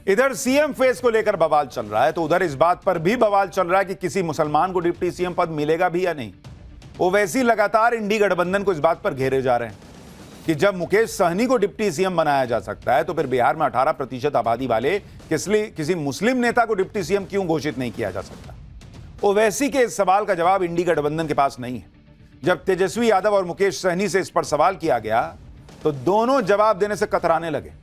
इधर CM face को लेकर बवाल चल रहा है तो उधर इस बात पर भी बवाल चल रहा है कि किसी मुसलमान को डिप्टी सीएम पद मिलेगा भी या नहीं। ओवैसी लगातार इंडी गठबंधन को इस बात पर घेरे जा रहे हैं कि जब मुकेश सहनी को डिप्टी सीएम बनाया जा सकता है तो फिर बिहार में 18% आबादी वाले किसी मुस्लिम नेता को डिप्टी सीएम क्यों घोषित नहीं किया जा सकता। ओवैसी के इस सवाल का जवाब इंडी गठबंधन के पास नहीं है। जब तेजस्वी यादव और मुकेश सहनी से इस पर सवाल किया गया तो दोनों जवाब देने से कतराने लगे।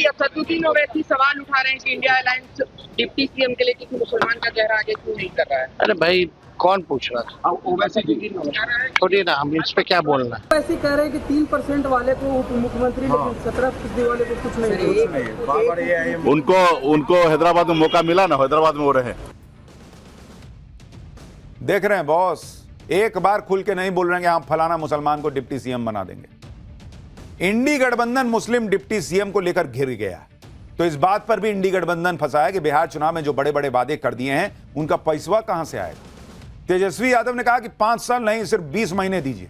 असदुद्दीन ओवैसी सवाल उठा रहे हैं कि इंडिया अलायंस डिप्टी सीएम के लिए किसी मुसलमान का चेहरा आगे क्यों नहीं कर रहा है। अरे भाई कौन पूछ रहा था? ओवैसी छोड़िए ना, हम इस पे क्या बोलना है। ओवैसी कह रहे हैं कि 3% वाले को उप मुख्यमंत्री लेकिन 17% वाले को कुछ नहीं। उनको हैदराबाद में मौका मिला ना, हैदराबाद में वो रहे। देख रहे हैं बॉस, एक बार खुल के नहीं बोल रहे हैं कि हम फलाना मुसलमान को डिप्टी सीएम बना देंगे। इंडी गठबंधन मुस्लिम डिप्टी सीएम को लेकर घिर गया तो इस बात पर भी इंडी गठबंधन फंसा है कि बिहार चुनाव में जो बड़े बड़े वादे कर दिए हैं उनका पैसा कहां से आएगा। तेजस्वी यादव ने कहा कि 5 साल नहीं, सिर्फ 20 महीने दीजिए,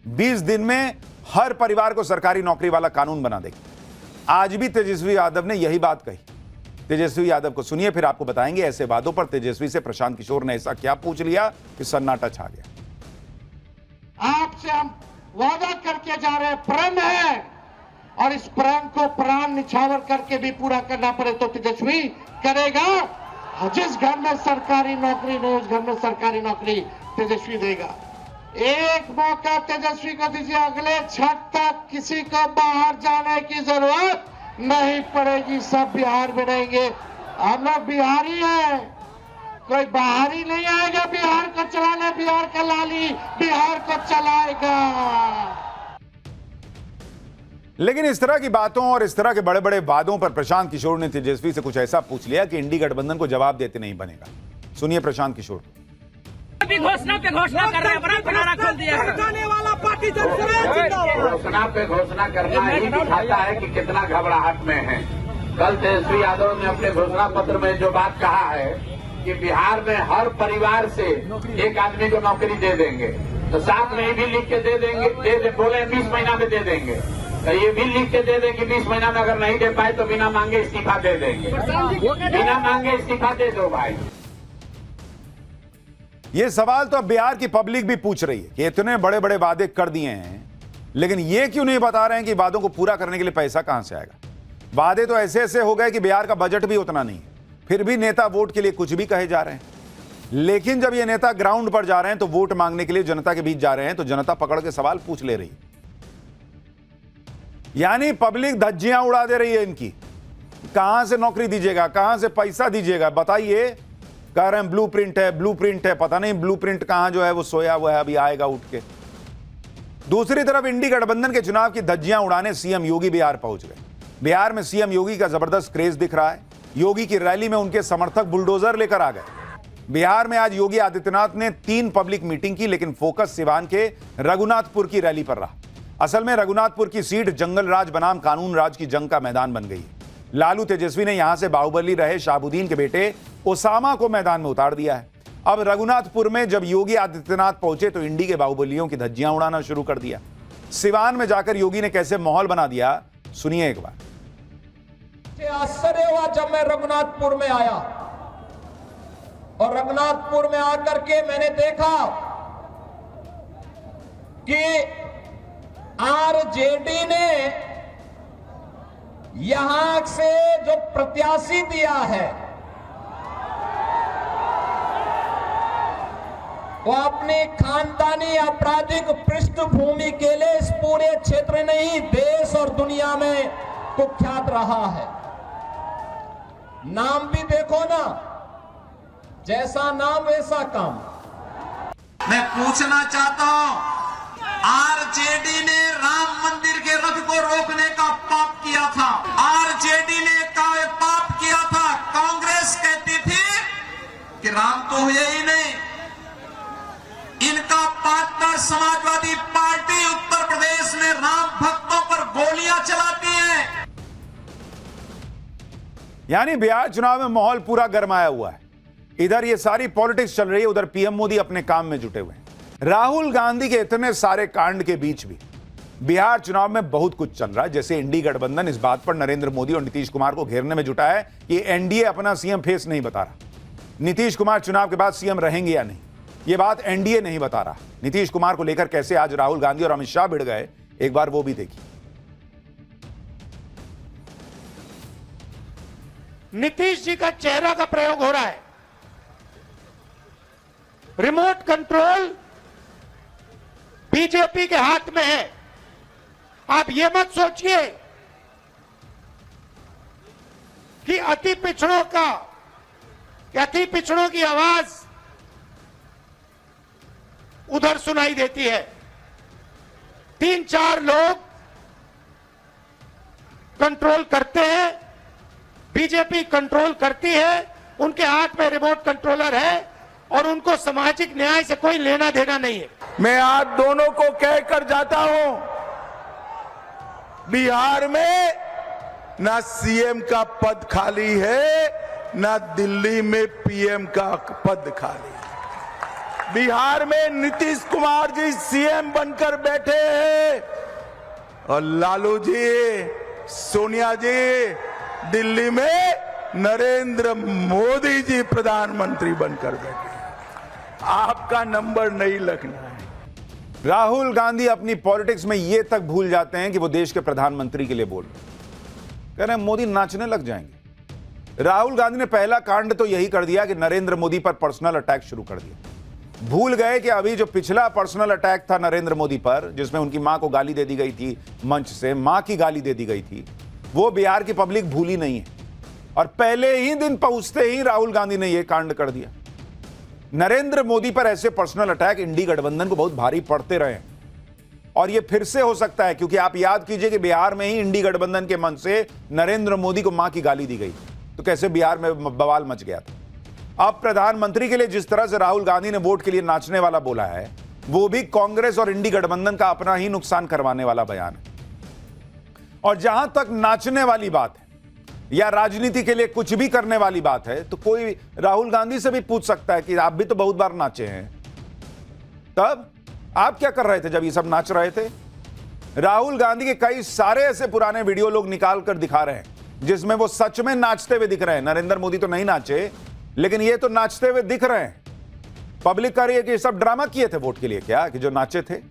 20 दिन में हर परिवार को सरकारी नौकरी वाला कानून बना देंगे। आज भी तेजस्वी यादव ने यही बात कही। तेजस्वी यादव को सुनिए, फिर आपको बताएंगे ऐसे वादों पर तेजस्वी से प्रशांत किशोर ने ऐसा क्या पूछ लिया कि सन्नाटा छा गया। आपसे हम वादा करके जा रहे हैं, प्रण है, और इस प्रण को प्राण निछावर करके भी पूरा करना पड़े तो तेजस्वी करेगा। जिस घर में सरकारी नौकरी नहीं उस घर में सरकारी नौकरी तेजस्वी देगा। एक मौका तेजस्वी को दीजिए, अगले छठ तक किसी को बाहर जाने की जरूरत नहीं पड़ेगी, सब बिहार में रहेंगे। हम लोग बिहारी हैं, कोई बाहरी नहीं आएगा बिहार को चलाने। बिहार का लाली बिहार को चलाएगा। लेकिन इस तरह की बातों और इस तरह के बड़े बड़े वादों पर प्रशांत किशोर ने तेजस्वी से कुछ ऐसा पूछ लिया कि इंडी गठबंधन को जवाब देते नहीं बनेगा। सुनिए प्रशांत किशोर। घोषणा पे घोषणा कर रहे हैं, बड़ा किनारा खोल दिया है। घोषणा पे घोषणा करना ही दिखाता है कि कितना घबराहट में है। कल तेजस्वी यादव ने अपने घोषणा पत्र में जो बात कहा है कि बिहार में हर परिवार से एक आदमी को नौकरी दे देंगे, तो साथ में ये भी लिख के दे देंगे। बोले 20 महीना में दे देंगे, तो ये भी लिख के दे देंगे 20 महीना में अगर नहीं दे पाए तो बिना मांगे इस्तीफा दे देंगे। बिना मांगे इस्तीफा दे दो भाई। ये सवाल तो अब बिहार की पब्लिक भी पूछ रही है कि इतने बड़े बड़े वादे कर दिए हैं, लेकिन ये क्यों नहीं बता रहे हैं कि वादों को पूरा करने के लिए पैसा कहां से आएगा। वादे तो ऐसे ऐसे हो गए कि बिहार का बजट भी उतना नहीं है, फिर भी नेता वोट के लिए कुछ भी कहे जा रहे हैं। लेकिन जब ये नेता ग्राउंड पर जा रहे हैं तो वोट मांगने के लिए जनता के बीच जा रहे हैं तो जनता पकड़ के सवाल पूछ ले रही है। यानी पब्लिक धज्जियां उड़ा दे रही है इनकी, कहां से नौकरी दीजिएगा, कहां से पैसा दीजिएगा, बताइए। कह रहे हैं ब्लूप्रिंट है, ब्लूप्रिंट है, पता नहीं ब्लूप्रिंट कहां जो है वो सोया हुआ है, अभी आएगा उठ के। दूसरी तरफ इंडी गठबंधन के चुनाव की धज्जियां उड़ाने सीएम योगी बिहार पहुंच गए। बिहार में सीएम योगी का जबरदस्त क्रेज दिख रहा है। योगी की रैली में उनके समर्थक बुलडोजर लेकर आ गए। बिहार में आज योगी आदित्यनाथ ने 3 पब्लिक मीटिंग की, लेकिन फोकस सिवान के रघुनाथपुर की रैली पर रहा। असल में रघुनाथपुर की सीट जंगल राज बनाम कानून राज की जंग का मैदान बन गई। लालू तेजस्वी ने यहां से बाहुबली रहे शाहबुद्दीन के बेटे ओसामा को मैदान में उतार दिया है। अब रघुनाथपुर में जब योगी आदित्यनाथ पहुंचे तो इंडी के बाहुबलियों की धज्जियां उड़ाना शुरू कर दिया। सिवान में जाकर योगी ने कैसे माहौल बना दिया, सुनिए एक बार। आश्चर्य हुआ जब मैं रघुनाथपुर में आया, और रघुनाथपुर में आकर के मैंने देखा कि आरजेडी ने यहां से जो प्रत्याशी दिया है वो अपनी खानदानी आपराधिक पृष्ठभूमि के लिए इस पूरे क्षेत्र नहीं देश और दुनिया में कुख्यात रहा है। नाम भी देखो ना, जैसा नाम वैसा काम। मैं पूछना चाहता हूं, आरजेडी ने राम मंदिर के रथ को रोकने का पाप किया था, आरजेडी ने पाप किया था। कांग्रेस कहती थी कि राम तो हुए ही नहीं। इनका पार्टनर समाजवादी पार्टी उत्तर प्रदेश में राम भक्तों पर गोलियां चलाती है। यानी बिहार चुनाव में माहौल पूरा गरमाया हुआ है। इधर ये सारी पॉलिटिक्स चल रही है, उधर पीएम मोदी अपने काम में जुटे हुए हैं। राहुल गांधी के इतने सारे कांड के बीच भी बिहार चुनाव में बहुत कुछ चल रहा है। जैसे इंडी गठबंधन इस बात पर नरेंद्र मोदी और नीतीश कुमार को घेरने में जुटा है कि एनडीए अपना सीएम फेस नहीं बता रहा। नीतीश कुमार चुनाव के बाद सीएम रहेंगे या नहीं, यह बात एनडीए नहीं बता रहा। नीतीश कुमार को लेकर कैसे आज राहुल गांधी और अमित शाह भिड़ गए, एक बार वो भी देखिए। नीतीश जी का चेहरा का प्रयोग हो रहा है। रिमोट कंट्रोल बीजेपी के हाथ में है। आप ये मत सोचिए कि अति पिछड़ों की आवाज उधर सुनाई देती है। 3-4 लोग कंट्रोल करते हैं, बीजेपी कंट्रोल करती है, उनके हाथ में रिमोट कंट्रोलर है और उनको सामाजिक न्याय से कोई लेना देना नहीं है। मैं आज दोनों को कहकर जाता हूं, बिहार में ना सीएम का पद खाली है, ना दिल्ली में पीएम का पद खाली है। बिहार में नीतीश कुमार जी सीएम बनकर बैठे हैं और लालू जी, सोनिया जी दिल्ली में नरेंद्र मोदी जी प्रधानमंत्री बनकर बैठे हैं। आपका नंबर नहीं लगना है। राहुल गांधी अपनी पॉलिटिक्स में यह तक भूल जाते हैं कि वो देश के प्रधानमंत्री के लिए बोल रहे हैं। कह रहे हैं मोदी नाचने लग जाएंगे। राहुल गांधी ने पहला कांड तो यही कर दिया कि नरेंद्र मोदी पर पर्सनल अटैक शुरू कर दिया। भूल गए कि अभी जो पिछला पर्सनल अटैक था नरेंद्र मोदी पर, जिसमें उनकी मां को गाली दे दी गई थी, मंच से मां की गाली दे दी गई थी, वो बिहार की पब्लिक भूली नहीं है। और पहले ही दिन पहुंचते ही राहुल गांधी ने यह कांड कर दिया। नरेंद्र मोदी पर ऐसे पर्सनल अटैक इंडी गठबंधन को बहुत भारी पड़ते रहे और यह फिर से हो सकता है, क्योंकि आप याद कीजिए कि बिहार में ही इंडी गठबंधन के मन से नरेंद्र मोदी को मां की गाली दी गई, तो कैसे बिहार में बवाल मच गया था। अब प्रधानमंत्री के लिए जिस तरह से राहुल गांधी ने वोट के लिए नाचने वाला बोला है, वो भी कांग्रेस और इंडी गठबंधन का अपना ही नुकसान करवाने वाला बयान है। और जहां तक नाचने वाली बात है या राजनीति के लिए कुछ भी करने वाली बात है, तो कोई राहुल गांधी से भी पूछ सकता है कि आप भी तो बहुत बार नाचे हैं, तब आप क्या कर रहे थे जब ये सब नाच रहे थे। राहुल गांधी के कई सारे ऐसे पुराने वीडियो लोग निकाल कर दिखा रहे हैं जिसमें वो सच में नाचते हुए दिख रहे हैं। नरेंद्र मोदी तो नहीं नाचे, लेकिन ये तो नाचते हुए दिख रहे हैं। पब्लिक कह रही है कि ये सब ड्रामा किए थे वोट के लिए, क्या कि जो नाचे थे।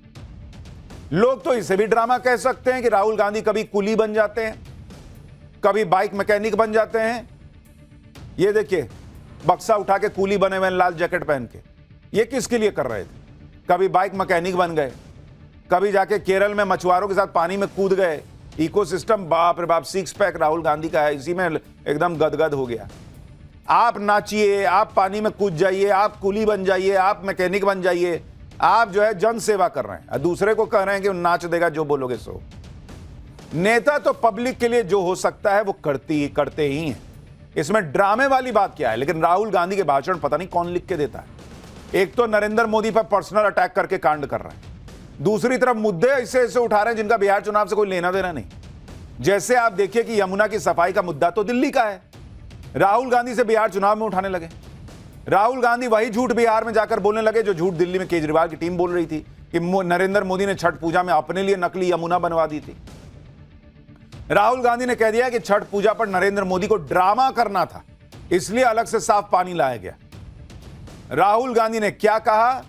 लोग तो इसे भी ड्रामा कह सकते हैं कि राहुल गांधी कभी कुली बन जाते हैं, कभी बाइक मैकेनिक बन जाते हैं। ये देखिए, बक्सा उठा के कूली बने हुए लाल जैकेट पहन के, ये किसके लिए कर रहे थे। कभी बाइक मैकेनिक बन गए, कभी जाके केरल में मछुआरों के साथ पानी में कूद गए। इकोसिस्टम बाप रे बाप, 6 पैक राहुल गांधी का है, इसी में एकदम गदगद हो गया। आप नाचिए, आप पानी में कूद जाइए, आप कूली बन जाइए, आप मैकेनिक बन जाइए, आप जो है जन सेवा कर रहे हैं। दूसरे को कह रहे हैं कि नाच देगा जो बोलोगे सो। नेता तो पब्लिक के लिए जो हो सकता है वो करते ही हैं। इसमें ड्रामे वाली बात क्या है। लेकिन राहुल गांधी के भाषण पता नहीं कौन लिख के देता है। एक तो नरेंद्र मोदी पर पर्सनल अटैक करके कांड कर रहे हैं, दूसरी तरफ मुद्दे ऐसे उठा रहे हैं जिनका बिहार चुनाव से कोई लेना देना नहीं। जैसे आप देखिए कि यमुना की सफाई का मुद्दा तो दिल्ली का है, राहुल गांधी से बिहार चुनाव में उठाने लगे। राहुल गांधी वही झूठ बिहार में जाकर बोलने लगे जो झूठ दिल्ली में केजरीवाल की टीम बोल रही थी कि नरेंद्र मोदी ने छठ पूजा में अपने लिए नकली यमुना बनवा दी थी। राहुल गांधी ने कह दिया कि छठ पूजा पर नरेंद्र मोदी को ड्रामा करना था, इसलिए अलग से साफ पानी लाया गया। राहुल गांधी ने क्या कहा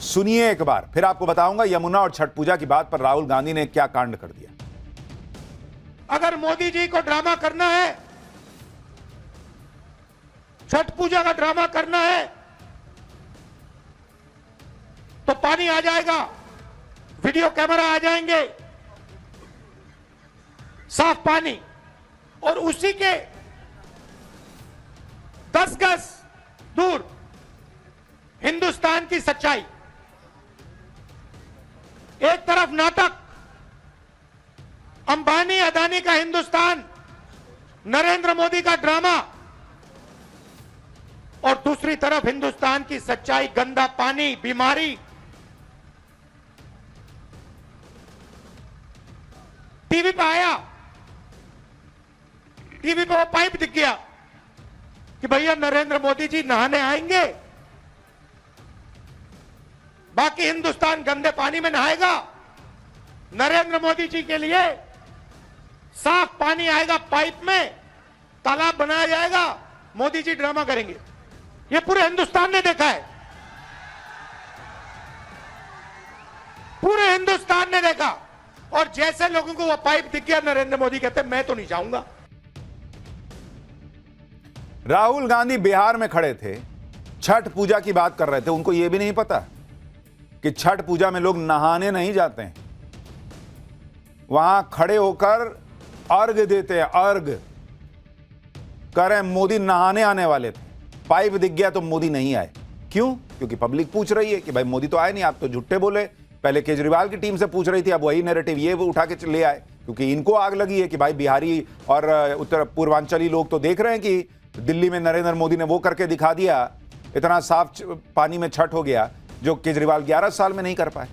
सुनिए एक बार, फिर आपको बताऊंगा यमुना और छठ पूजा की बात पर राहुल गांधी ने क्या कांड कर दिया। अगर मोदी जी को ड्रामा करना है, छठ पूजा का ड्रामा करना है, तो पानी आ जाएगा, वीडियो कैमरा आ जाएंगे, साफ पानी, और उसी के 10 गज दूर हिंदुस्तान की सच्चाई। एक तरफ नाटक, अंबानी अदानी का हिंदुस्तान, नरेंद्र मोदी का ड्रामा, और दूसरी तरफ हिंदुस्तान की सच्चाई, गंदा पानी, बीमारी। टीवी पे आया, टीवी पे वो पाइप दिख गया कि भैया नरेंद्र मोदी जी नहाने आएंगे, बाकी हिंदुस्तान गंदे पानी में नहाएगा। नरेंद्र मोदी जी के लिए साफ पानी आएगा पाइप में, तालाब बनाया जाएगा, मोदी जी ड्रामा करेंगे। ये पूरे हिंदुस्तान ने देखा है, पूरे हिंदुस्तान ने देखा। और जैसे लोगों को वो पाइप दिख गया, नरेंद्र मोदी कहते मैं तो नहीं जाऊंगा। राहुल गांधी बिहार में खड़े थे, छठ पूजा की बात कर रहे थे। उनको यह भी नहीं पता कि छठ पूजा में लोग नहाने नहीं जाते हैं, वहां खड़े होकर अर्घ देते हैं। अर्घ कह रहे हैं मोदी नहाने आने वाले थे, पाइप दिख गया तो मोदी नहीं आए। क्यों? क्योंकि पब्लिक पूछ रही है कि भाई मोदी तो आए नहीं, आप तो झूठे बोले। पहले केजरीवाल की टीम से पूछ रही थी, अब वही नैरेटिव ये उठा के ले आए, क्योंकि इनको आग लगी है कि भाई बिहारी और उत्तर पूर्वांचली लोग तो देख रहे हैं कि दिल्ली में नरेंद्र मोदी ने वो करके दिखा दिया, इतना साफ पानी में छठ हो गया जो केजरीवाल 11 साल में नहीं कर पाए।